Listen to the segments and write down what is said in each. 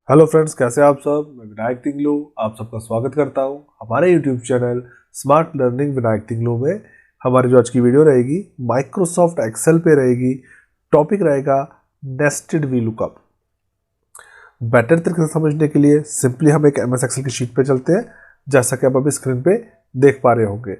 Hello friends, कैसे हैं आप सब। मैं विनायक तिंगलू आप सबका स्वागत करता हूं हमारे YouTube channel smart learning Vinayak Tinglu में। हमारी जो आज की वीडियो रहेगी माइक्रोसॉफ्ट एक्सेल पे रहेगी। टॉपिक रहेगा नेस्टेड वी लुकअप। बेटर तरीके से समझने के लिए सिंपली हम एक एमएस एक्सेल की शीट पे चलते हैं। जैसा कि आप अभी स्क्रीन पे देख पा रहे होंगे,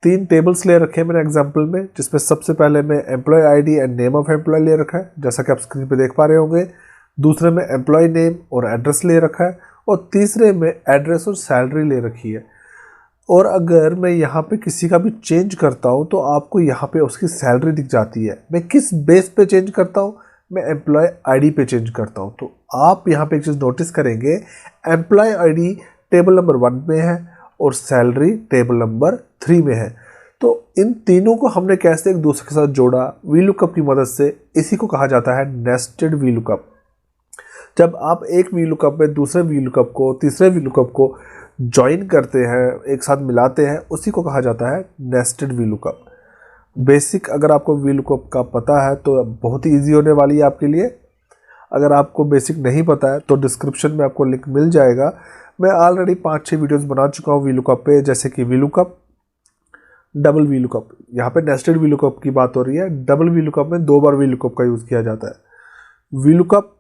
3 टेबल्स ले रखे हैं मैंने एग्जाम्पल में, जिसमें सबसे पहले में employee ID and name of employee ले रखा है, जैसा कि आप स्क्रीन पे देख पा रहे होंगे। दूसरे में एम्प्लॉय नेम और एड्रेस ले रखा है, और तीसरे में एड्रेस और सैलरी ले रखी है। और अगर मैं यहाँ पे किसी का भी चेंज करता हूँ तो आपको यहाँ पे उसकी सैलरी दिख जाती है। मैं किस बेस पे चेंज करता हूँ? मैं एम्प्लॉय आईडी पे चेंज करता हूँ। तो आप यहाँ पे एक चीज़ नोटिस करेंगे, एम्प्लॉय आईडी टेबल नंबर 1 में है और सैलरी टेबल नंबर 3 में है। तो इन तीनों को हमने कैसे एक दूसरे के साथ जोड़ा? वी लुकअप की मदद से। इसी को कहा जाता है नेस्टेड वी लुकअप। जब आप एक वी लुकअप में दूसरे वी लुकअप को, तीसरे वी लुकअप को ज्वाइन करते हैं, एक साथ मिलाते हैं, उसी को कहा जाता है नेस्टेड वी लुकअप। बेसिक अगर आपको वी लुकअप का पता है तो बहुत ही ईजी होने वाली है आपके लिए। अगर आपको बेसिक नहीं पता है तो डिस्क्रिप्शन में आपको लिंक मिल जाएगा। मैं ऑलरेडी 5-6 वीडियोस बना चुका हूँ वी लुकअप पे, जैसे कि V lookup, double V lookup. यहाँ पे नेस्टेड वी लुकअप की बात हो रही है। डबल वी लुकअप में 2 बार वी लुकअप का यूज़ किया जाता है। V lookup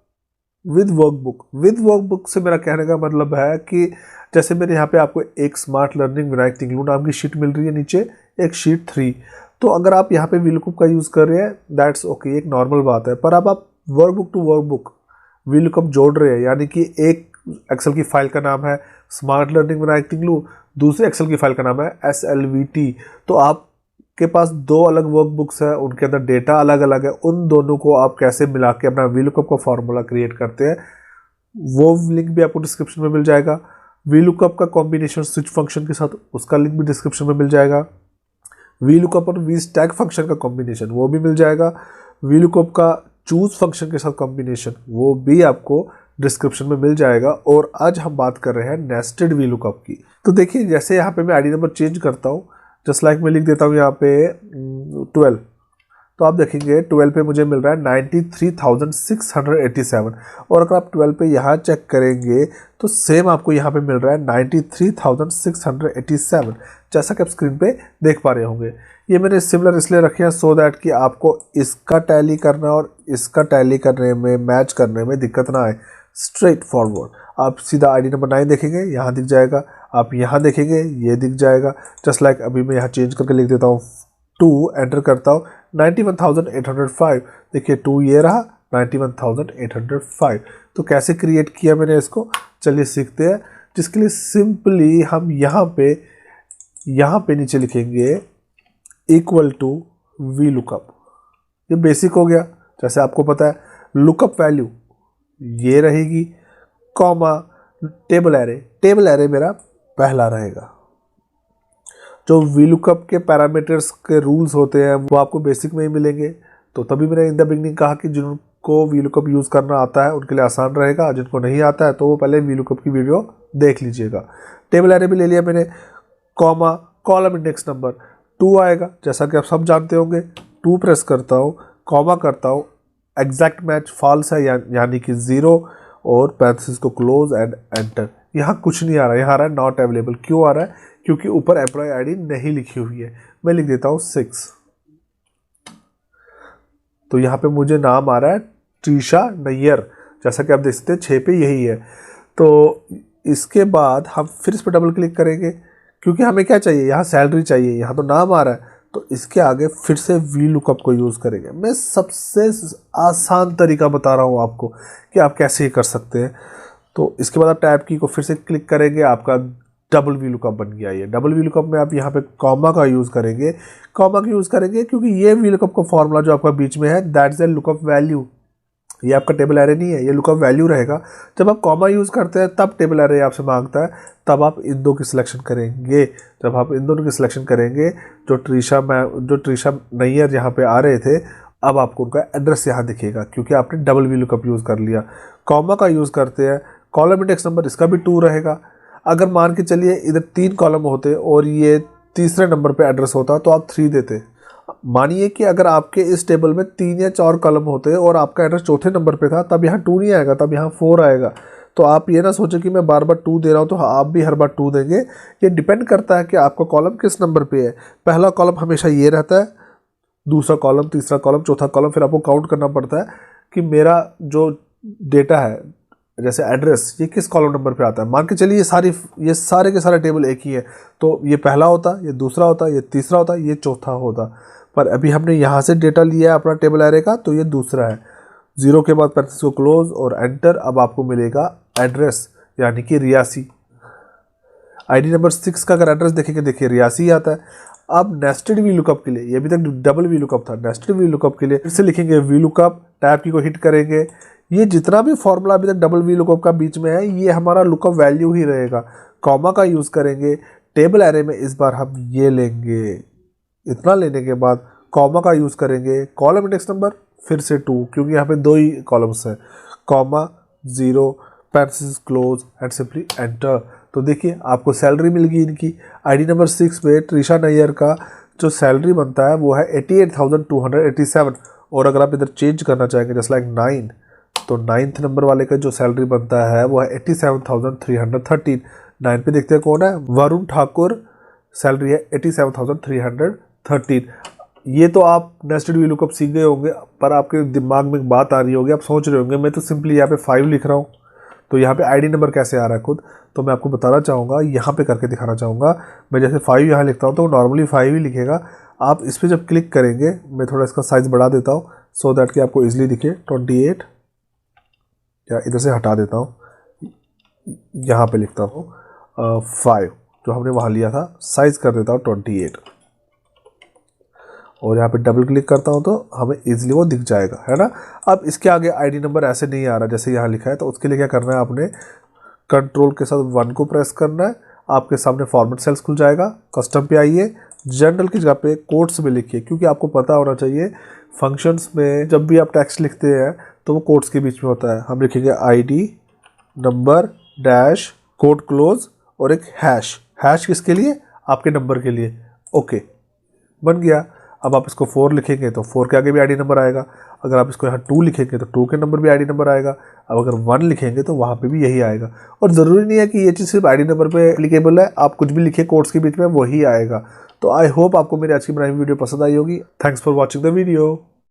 with workbook. With workbook से मेरा कहने का मतलब है कि जैसे मेरे यहाँ पे आपको एक स्मार्ट लर्निंग विनायक तिंगलू नाम की शीट मिल रही है, नीचे एक शीट 3। तो अगर आप यहाँ पे वी लुकअप का यूज़ कर रहे हैं, दैट्स ओके, एक नॉर्मल बात है। पर अब आप workbook to workbook V lookup जोड़ रहे हैं, यानी कि एक एक्सेल की फाइल का नाम है स्मार्ट लर्निंग विनायक तिंगलू, दूसरे एक्सेल की फाइल का नाम है SLVT। तो आप के पास 2 अलग वर्कबुक्स है, उनके अंदर डेटा अलग अलग है। उन दोनों को आप कैसे मिला के अपना वी लुकअप का फॉर्मूला क्रिएट करते हैं, वो लिंक भी आपको डिस्क्रिप्शन में मिल जाएगा। वी लुकअप का कॉम्बिनेशन स्विच फंक्शन के साथ, उसका लिंक भी डिस्क्रिप्शन में मिल जाएगा। वी लुकअप और वी स्टैक फंक्शन का कॉम्बिनेशन, वो भी मिल जाएगा। वी लुकअप का चूज फंक्शन के साथ कॉम्बिनेशन, वो भी आपको डिस्क्रिप्शन में मिल जाएगा। और आज हम बात कर रहे हैं नेस्टेड वी लुकअप की। तो देखिए, जैसे यहाँ पे मैं आईडी नंबर चेंज करता हूँ, जस्ट लाइक मैं लिख देता हूँ यहाँ पे 12। तो आप देखेंगे 12 पे मुझे मिल रहा है 93,687। और अगर आप 12 पे यहाँ चेक करेंगे तो सेम आपको यहाँ पे मिल रहा है 93,687, जैसा कि आप स्क्रीन पे देख पा रहे होंगे। ये मैंने सिमिलर इसलिए रखे हैं सो दैट कि आपको इसका टैली करना और इसका टैली करने में, मैच करने में दिक्कत ना आए। स्ट्रेट फॉरवर्ड आप सीधा आईडी नंबर 9 देखेंगे, यहाँ दिख जाएगा। आप यहाँ देखेंगे, ये दिख जाएगा। जस्ट लाइक अभी मैं यहाँ चेंज करके लिख देता हूँ 2, एंटर करता हूँ 91,805। देखिए 2 ये रहा, 91,805। तो कैसे क्रिएट किया मैंने इसको, चलिए सीखते हैं। जिसके लिए सिंपली हम यहाँ पे नीचे लिखेंगे इक्वल टू वी लुकअप। ये बेसिक हो गया। जैसे आपको पता है लुकअप वैल्यू ये रहेगी, comma table array. Table array मेरा पहला रहेगा। जो वी लुकअप के पैरामीटर्स के रूल्स होते हैं वो आपको बेसिक में ही मिलेंगे। तो तभी मैंने इन द बिगनिंग कहा कि जिनको वी लुकअप यूज़ करना आता है उनके लिए आसान रहेगा, जिनको नहीं आता है तो वो पहले वी लुकअप की वीडियो देख लीजिएगा। टेबल एरे भी ले लिया मैंने, कॉमा कॉलम इंडेक्स नंबर 2 आएगा, जैसा कि आप सब जानते होंगे। 2 प्रेस करता हूँ, कॉमा करता हूँ, एग्जैक्ट मैच फॉल्स है यानी कि 0, और पैरेंथेसिस को क्लोज एंड एंटर। यहाँ कुछ नहीं आ रहा है, यहाँ आ रहा है नॉट अवेलेबल। क्यों आ रहा है? क्योंकि ऊपर एम्प्लॉय आईडी नहीं लिखी हुई है। मैं लिख देता हूँ 6। तो यहाँ पे मुझे नाम आ रहा है त्रिशा नैयर, जैसा कि आप देख सकते हैं 6 पे यही है। तो इसके बाद हम फिर इस पर डबल क्लिक करेंगे, क्योंकि हमें क्या चाहिए, यहाँ सैलरी चाहिए, यहाँ तो नाम आ रहा है। तो इसके आगे फिर से वी लुकअप को यूज़ करेंगे। मैं सबसे आसान तरीका बता रहा हूँ आपको कि आप कैसे ये कर सकते हैं। तो इसके बाद आप टैब की को फिर से क्लिक करेंगे, आपका डबल वी लुकअप बन गया। ये डबल वी लुकअप में आप यहाँ पे कॉमा का यूज़ करेंगे। कॉमा का यूज़ करेंगे क्योंकि ये वी लुकअप का फॉर्मूला जो आपका बीच में है, दैट्स द लुकअप वैल्यू। ये आपका टेबल एरे नहीं है, ये लुकअप वैल्यू रहेगा। जब आप कॉमा यूज़ करते हैं तब टेबल एरे आपसे मांगता है, तब आप इन दो की सिलेक्शन करेंगे। जब आप इन दोनों की सिलेक्शन करेंगे, जो त्रिशा नैयर यहाँ पे आ रहे थे, अब आपको उनका एड्रेस यहाँ दिखेगा क्योंकि आपने डबल वी लुकअप यूज़ कर लिया। कॉमा का यूज़ करते हैं, कॉलम इंडेक्स नंबर इसका भी 2 रहेगा। अगर मान के चलिए इधर 3 कॉलम होते और ये तीसरे नंबर पे एड्रेस होता तो आप 3 देते। मानिए कि अगर आपके इस टेबल में 3 या 4 कॉलम होते और आपका एड्रेस चौथे नंबर पे था, तब यहाँ 2 नहीं आएगा, तब यहाँ 4 आएगा। तो आप ये ना सोचें कि मैं बार बार 2 दे रहा हूँ तो आप भी हर बार 2 देंगे। ये डिपेंड करता है कि आपका कॉलम किस नंबर पे है। पहला कॉलम हमेशा ये रहता है, दूसरा कॉलम, तीसरा कॉलम, चौथा कॉलम, फिर आपको काउंट करना पड़ता है कि मेरा जो डेटा है जैसे एड्रेस ये किस कॉलम नंबर पे आता है। मान के चलिए ये सारे के सारे टेबल एक ही है, तो ये पहला होता, ये दूसरा होता, ये तीसरा होता, ये चौथा होता। पर अभी हमने यहाँ से डेटा लिया है अपना टेबल एरे का, तो ये दूसरा है। 0 के बाद पैरेंथेसिस को क्लोज और एंटर। अब आपको मिलेगा एड्रेस यानी कि रियासी। आईडी नंबर 6 का अगर एड्रेस देखेंगे, देखिए रियासी आता है। अब नेस्टेड वी लुकअप के लिए, ये भी तक डबल वी लुकअप था, नेस्टेड वी लुकअप के लिए फिर से लिखेंगे वी लुकअप, टैब की को हिट करेंगे। ये जितना भी फॉर्मूला अभी तक डबल वी लुकअप का बीच में है, ये हमारा लुकअप वैल्यू ही रहेगा। कॉमा का यूज़ करेंगे टेबल एरे में, इस बार हम ये लेंगे। इतना लेने के बाद कॉमा का यूज़ करेंगे, कॉलम इंडेक्स नंबर फिर से 2, क्योंकि यहाँ पे 2 ही कॉलम्स हैं, comma 0 parenthesis close and simply enter. तो देखिए आपको सैलरी मिल गई इनकी। आईडी नंबर 6 पे त्रिशा नैयर का जो सैलरी बनता है वो है 88,287। और अगर आप इधर चेंज करना चाहेंगे जस्ट लाइक 9, तो 9th नंबर वाले का जो सैलरी बनता है वो है 87,313। 9 पे देखते हैं कौन है, वरुण ठाकुर, सैलरी है 87,313। ये तो आप नेस्टेड वी लुकअप सीख गए होंगे, पर आपके दिमाग में एक बात आ रही होगी, आप सोच रहे होंगे मैं तो सिंपली यहाँ पे 5 लिख रहा हूँ, तो यहाँ पे आईडी नंबर कैसे आ रहा है खुद। तो मैं आपको बताना चाहूँगा, यहाँ पे करके दिखाना चाहूँगा। मैं जैसे 5 यहाँ लिखता हूँ तो नॉर्मली 5 ही लिखेगा। आप इस पर जब क्लिक करेंगे, मैं थोड़ा इसका साइज़ बढ़ा देता हूँ सो दैट कि आपको ईजिली दिखे। 28 या इधर से हटा देता हूँ, यहाँ पे लिखता हूँ 5 जो हमने वहाँ लिया था, साइज़ कर देता हूँ 28 और यहाँ पे डबल क्लिक करता हूँ तो हमें इजीली वो दिख जाएगा, है ना। अब इसके आगे आईडी नंबर ऐसे नहीं आ रहा जैसे यहाँ लिखा है, तो उसके लिए क्या करना है, आपने कंट्रोल के साथ 1 को प्रेस करना है। आपके सामने फॉर्मेट सेल्स खुल जाएगा। कस्टम पे आइए, जनरल की जगह पे कोट्स में लिखिए, क्योंकि आपको पता होना चाहिए फंक्शंस में जब भी आप टेक्स्ट लिखते हैं तो वो कोट्स के बीच में होता है। हम लिखेंगे ID number dash quote close और एक हैश। हैश किसके लिए, आपके नंबर के लिए। ओके, बन गया। अब आप इसको 4 लिखेंगे तो 4 के आगे भी आईडी नंबर आएगा। अगर आप इसको यहाँ 2 लिखेंगे तो 2 के नंबर भी आईडी नंबर आएगा। अब अगर 1 लिखेंगे तो वहाँ पे भी यही आएगा। और ज़रूरी नहीं है कि ये चीज़ सिर्फ आईडी नंबर पे एप्लीकेबल है, आप कुछ भी लिखिए कोड्स के बीच में वही आएगा। तो आई होप आपको मेरी आज की बनाई वीडियो पसंद आई होगी। Thanks for watching the video.